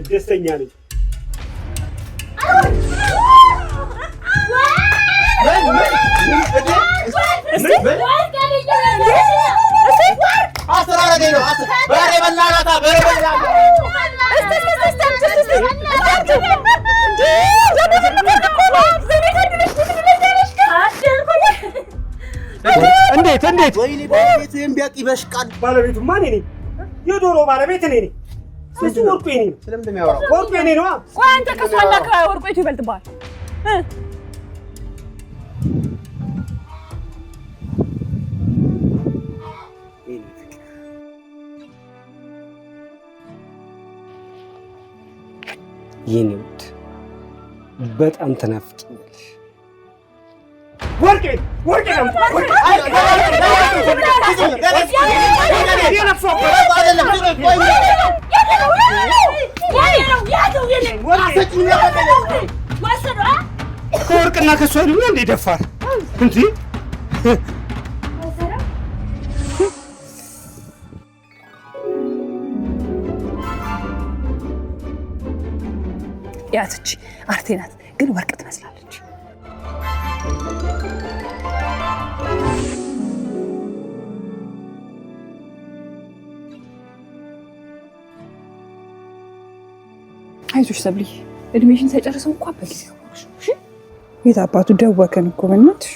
ደስተኛ ነኝ። እንዴት ወይኔ ባለቤትህን ቢያውቅ ይበሽቃል። ባለቤቱ ማን ነኝ? የዶሮ ባለቤት እኔ ነኝ። እሱ ወርቁ የኔ ነው። ስለምን የሚያወራው? ወርቁ የኔ ነው። ቆይ አንተ ከሷና ከወርቁ የቱ ይበልጥብሃል? የኔ ውድ በጣም ተናፍቂኛለሽ። ወርቄ ከወርቅና ከእሱ አይደለም እንዴ ደፋር እንዴ? ያትች አርቴ ናት፣ ግን ወርቅ ትመስላለች። አይዞሽ ሰብሊ፣ እድሜሽን ሳይጨርሰው እንኳን በጊዜው ነው። እሺ የት አባቱ ደወከን እኮ በእናትሽ።